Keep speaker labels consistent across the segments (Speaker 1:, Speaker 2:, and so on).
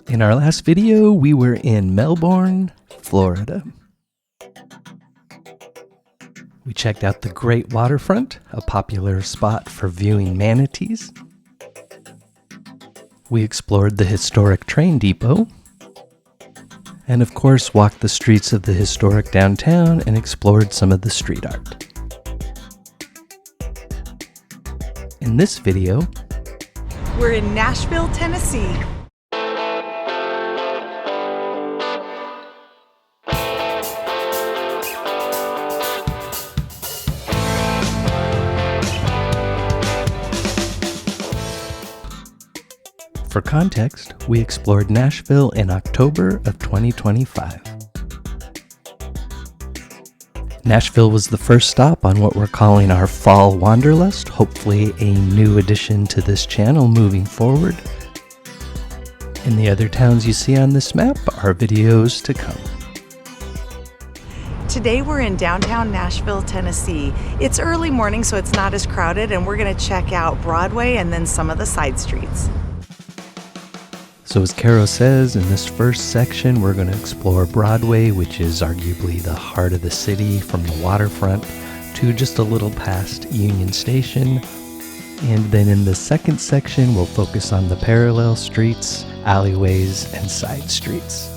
Speaker 1: In our last video, we were in Melbourne, Florida. We checked out the Great Waterfront, a popular spot for viewing manatees. We explored the historic train depot. And of course, walked the streets of the historic downtown and explored some of the street art. In this video,
Speaker 2: we're in Nashville, Tennessee.
Speaker 1: For context, we explored Nashville in October of 2025. Nashville was the first stop on what we're calling our Fall Wanderlust, hopefully a new addition to this channel moving forward. And the other towns you see on this map are videos to come.
Speaker 2: Today we're in downtown Nashville, Tennessee. It's early morning, so it's not as crowded, and we're going to check out Broadway and then some of the side streets.
Speaker 1: So as Caro says, in this first section, we're going to explore Broadway, which is arguably the heart of the city, from the waterfront to just a little past Union Station. And then in the second section, we'll focus on the parallel streets, alleyways, and side streets.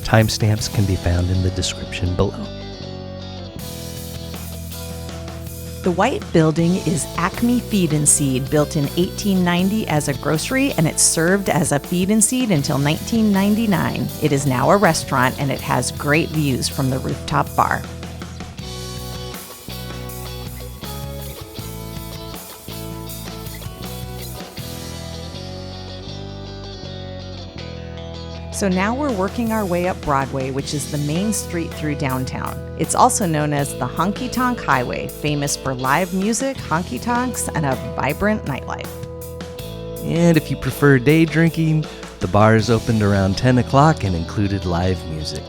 Speaker 1: Timestamps can be found in the description below.
Speaker 2: The white building is Acme Feed and Seed, built in 1890 as a grocery, and it served as a feed and seed until 1999. It is now a restaurant, and it has great views from the rooftop bar. So now we're working our way up Broadway, which is the main street through downtown. It's also known as the Honky Tonk Highway, famous for live music, honky tonks, and a vibrant nightlife.
Speaker 1: And if you prefer day drinking, the bars opened around 10 o'clock and included live music.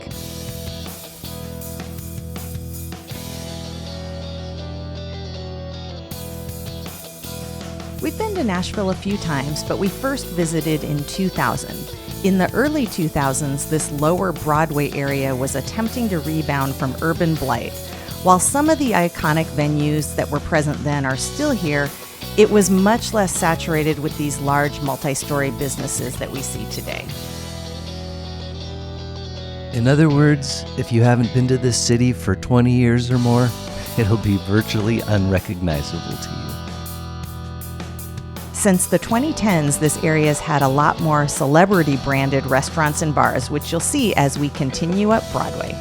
Speaker 2: We've been to Nashville a few times, but we first visited in 2000. In the early 2000s, this lower Broadway area was attempting to rebound from urban blight. While some of the iconic venues that were present then are still here, it was much less saturated with these large multi-story businesses that we see today.
Speaker 1: In other words, if you haven't been to this city for 20 years or more, it'll be virtually unrecognizable to you.
Speaker 2: Since the 2010s, this area's had a lot more celebrity-branded restaurants and bars, which you'll see as we continue up Broadway.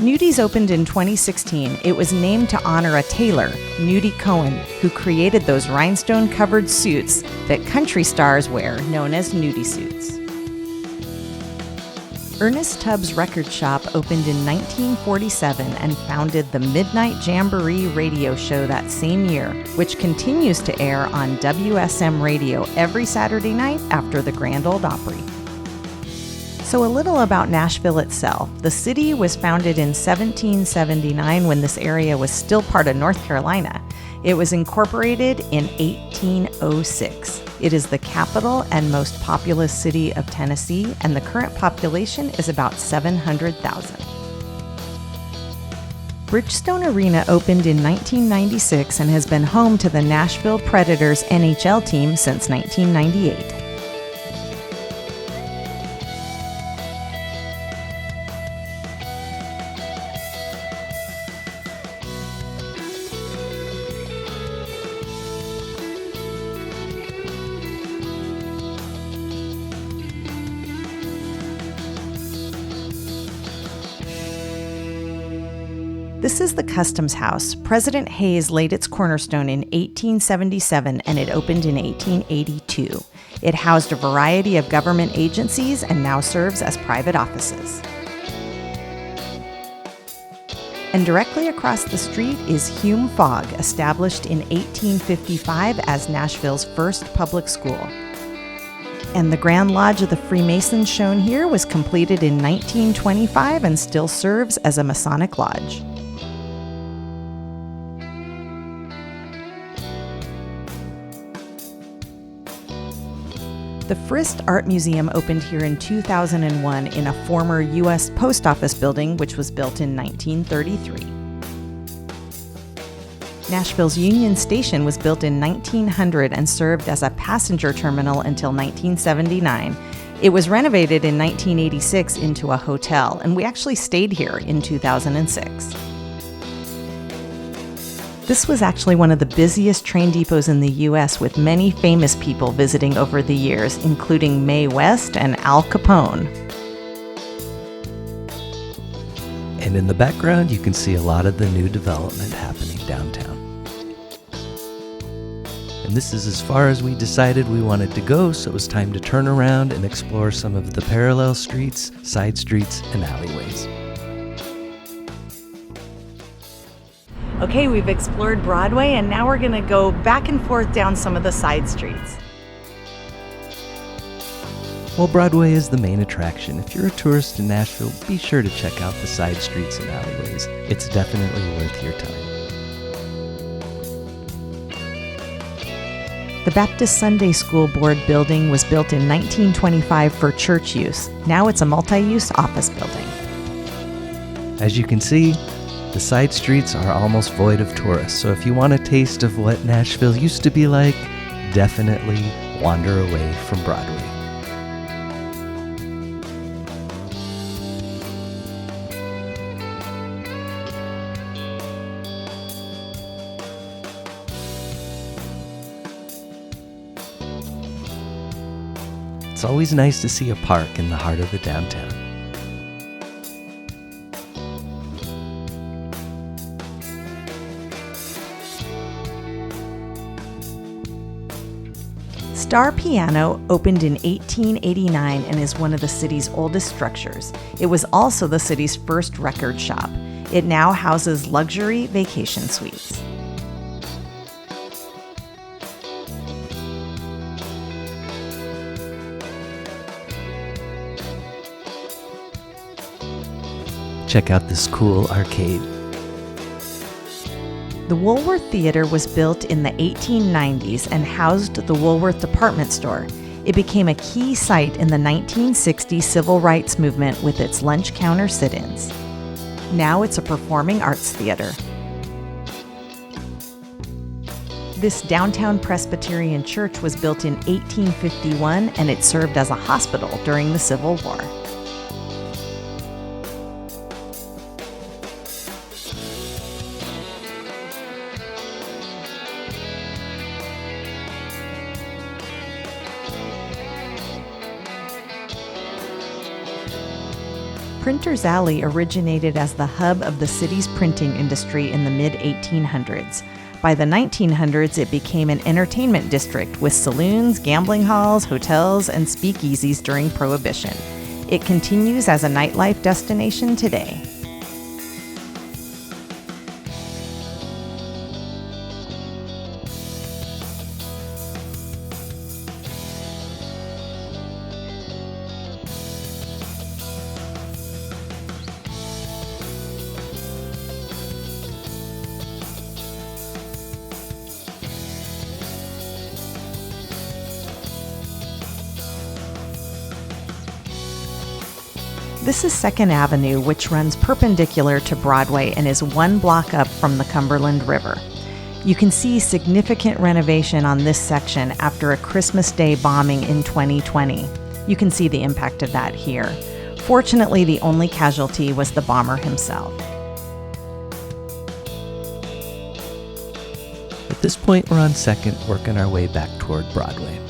Speaker 2: Nudi's opened in 2016. It was named to honor a tailor, Nudie Cohen, who created those rhinestone-covered suits that country stars wear, known as nudie suits. Ernest Tubbs Record Shop opened in 1947 and founded the Midnight Jamboree radio show that same year, which continues to air on WSM radio every Saturday night after the Grand Ole Opry. So a little about Nashville itself. The city was founded in 1779 when this area was still part of North Carolina. It was incorporated in 1806. It is the capital and most populous city of Tennessee, and the current population is about 700,000. Bridgestone Arena opened in 1996 and has been home to the Nashville Predators NHL team since 1998. This is the Customs House. President Hayes laid its cornerstone in 1877 and it opened in 1882. It housed a variety of government agencies and now serves as private offices. And directly across the street is Hume Fogg, established in 1855 as Nashville's first public school. And the Grand Lodge of the Freemasons shown here was completed in 1925 and still serves as a Masonic lodge. The Frist Art Museum opened here in 2001 in a former U.S. Post Office building, which was built in 1933. Nashville's Union Station was built in 1900 and served as a passenger terminal until 1979. It was renovated in 1986 into a hotel, and we actually stayed here in 2006. This was actually one of the busiest train depots in the U.S., with many famous people visiting over the years, including Mae West and Al Capone.
Speaker 1: And in the background, you can see a lot of the new development happening downtown. And this is as far as we decided we wanted to go, so it was time to turn around and explore some of the parallel streets, side streets, and alleyways.
Speaker 2: Okay, we've explored Broadway, and now we're going to go back and forth down some of the side streets.
Speaker 1: While Broadway is the main attraction, if you're a tourist in Nashville, be sure to check out the side streets and alleyways. It's definitely worth your time.
Speaker 2: The Baptist Sunday School Board building was built in 1925 for church use. Now it's a multi-use office building.
Speaker 1: As you can see, the side streets are almost void of tourists, so if you want a taste of what Nashville used to be like, definitely wander away from Broadway. It's always nice to see a park in the heart of the downtown.
Speaker 2: Star Piano opened in 1889 and is one of the city's oldest structures. It was also the city's first record shop. It now houses luxury vacation suites.
Speaker 1: Check out this cool arcade.
Speaker 2: The Woolworth Theater was built in the 1890s and housed the Woolworth department store. It became a key site in the 1960s civil rights movement with its lunch counter sit-ins. Now it's a performing arts theater. This downtown Presbyterian church was built in 1851 and it served as a hospital during the Civil War. Printers Alley originated as the hub of the city's printing industry in the mid-1800s. By the 1900s, it became an entertainment district with saloons, gambling halls, hotels, and speakeasies during Prohibition. It continues as a nightlife destination today. This is 2nd Avenue, which runs perpendicular to Broadway and is 1 block up from the Cumberland River. You can see significant renovation on this section after a Christmas Day bombing in 2020. You can see the impact of that here. Fortunately, the only casualty was the bomber himself.
Speaker 1: At this point, we're on 2nd, working our way back toward Broadway.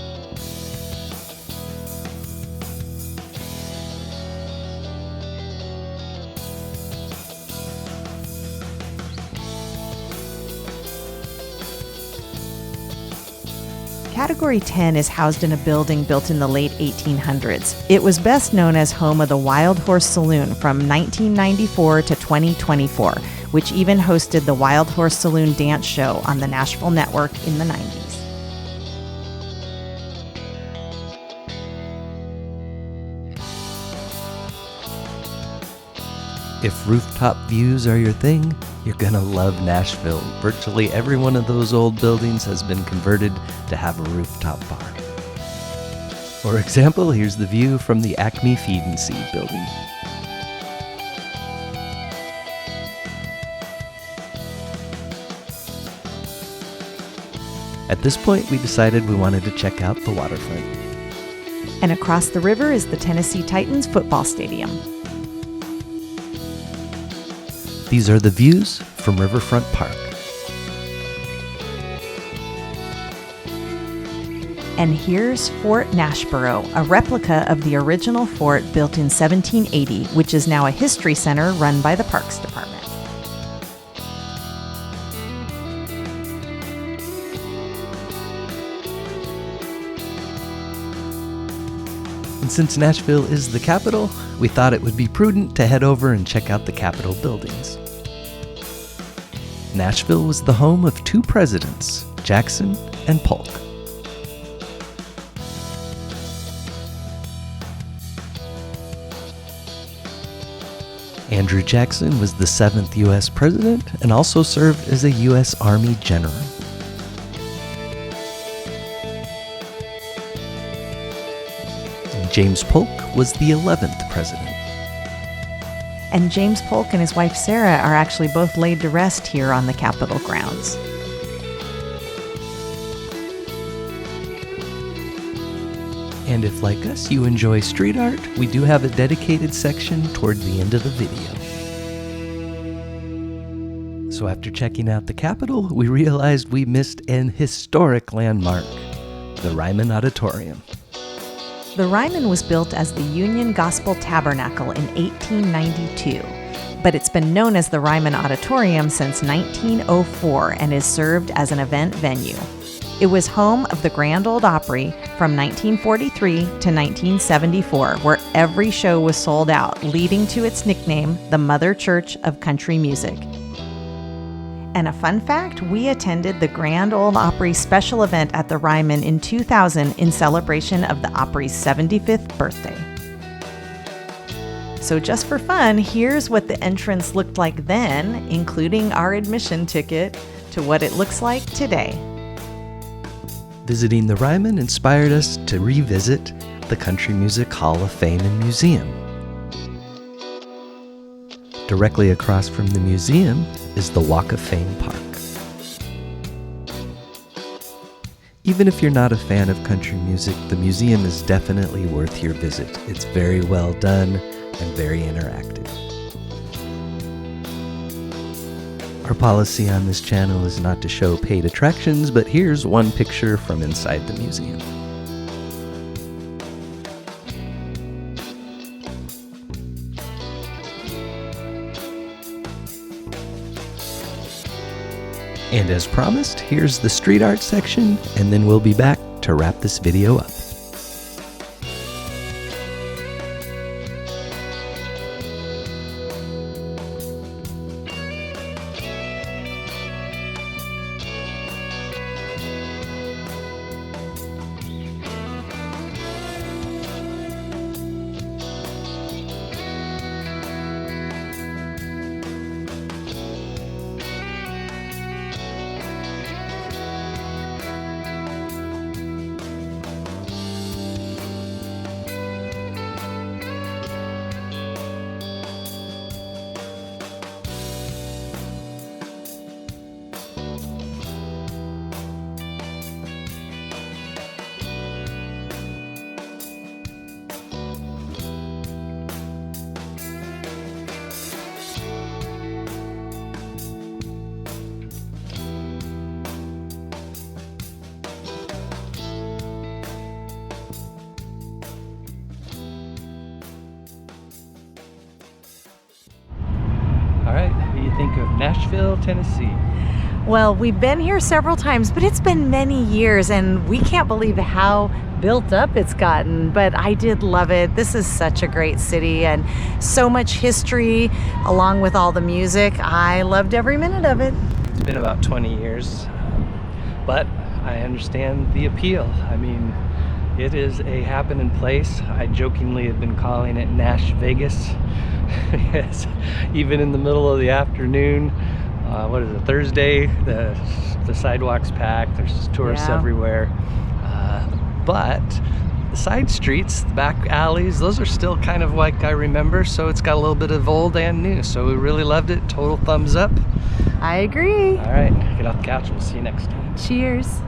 Speaker 2: Category 10 is housed in a building built in the late 1800s. It was best known as home of the Wild Horse Saloon from 1994 to 2024, which even hosted the Wild Horse Saloon dance show on the Nashville network in the 90s.
Speaker 1: If rooftop views are your thing, you're gonna love Nashville. Virtually every one of those old buildings has been converted to have a rooftop bar. For example, here's the view from the Acme Feed and Seed building. At this point, we decided we wanted to check out the waterfront.
Speaker 2: And across the river is the Tennessee Titans football stadium.
Speaker 1: These are the views from Riverfront Park.
Speaker 2: And here's Fort Nashboro, a replica of the original fort built in 1780, which is now a history center run by the Parks Department.
Speaker 1: And since Nashville is the capital, we thought it would be prudent to head over and check out the Capitol buildings. Nashville was the home of two presidents, Jackson and Polk. Andrew Jackson was the 7th U.S. president and also served as a U.S. Army general. James Polk was the 11th president.
Speaker 2: And James Polk and his wife Sarah are actually both laid to rest here on the Capitol grounds.
Speaker 1: And if, like us, you enjoy street art, we do have a dedicated section toward the end of the video. So after checking out the Capitol, we realized we missed an historic landmark, the Ryman Auditorium.
Speaker 2: The Ryman was built as the Union Gospel Tabernacle in 1892, but it's been known as the Ryman Auditorium since 1904 and is served as an event venue. It was home of the Grand Ole Opry from 1943 to 1974, where every show was sold out, leading to its nickname, the Mother Church of Country Music. And a fun fact, we attended the Grand Ole Opry special event at the Ryman in 2000 in celebration of the Opry's 75th birthday. So just for fun, here's what the entrance looked like then, including our admission ticket, to what it looks like today.
Speaker 1: Visiting the Ryman inspired us to revisit the Country Music Hall of Fame and Museum. Directly across from the museum is the Walk of Fame Park. Even if you're not a fan of country music, the museum is definitely worth your visit. It's very well done and very interactive. Our policy on this channel is not to show paid attractions, but here's one picture from inside the museum. And as promised, here's the street art section, and then we'll be back to wrap this video up. All right, what do you think of Nashville, Tennessee?
Speaker 2: Well, we've been here several times, but it's been many years and we can't believe how built up it's gotten, but I did love it. This is such a great city and so much history along with all the music. I loved every minute of it.
Speaker 1: It's been about 20 years, but I understand the appeal. I mean, it is a happening place. I jokingly have been calling it Nash Vegas. Yes, even in the middle of the afternoon, what is it, Thursday, the sidewalks packed, there's tourists everywhere. But the side streets, the back alleys, those are still kind of like I remember, so it's got a little bit of old and new. So we really loved it. Total thumbs up.
Speaker 2: I agree.
Speaker 1: All right, get off the couch. We'll see you next time.
Speaker 2: Cheers.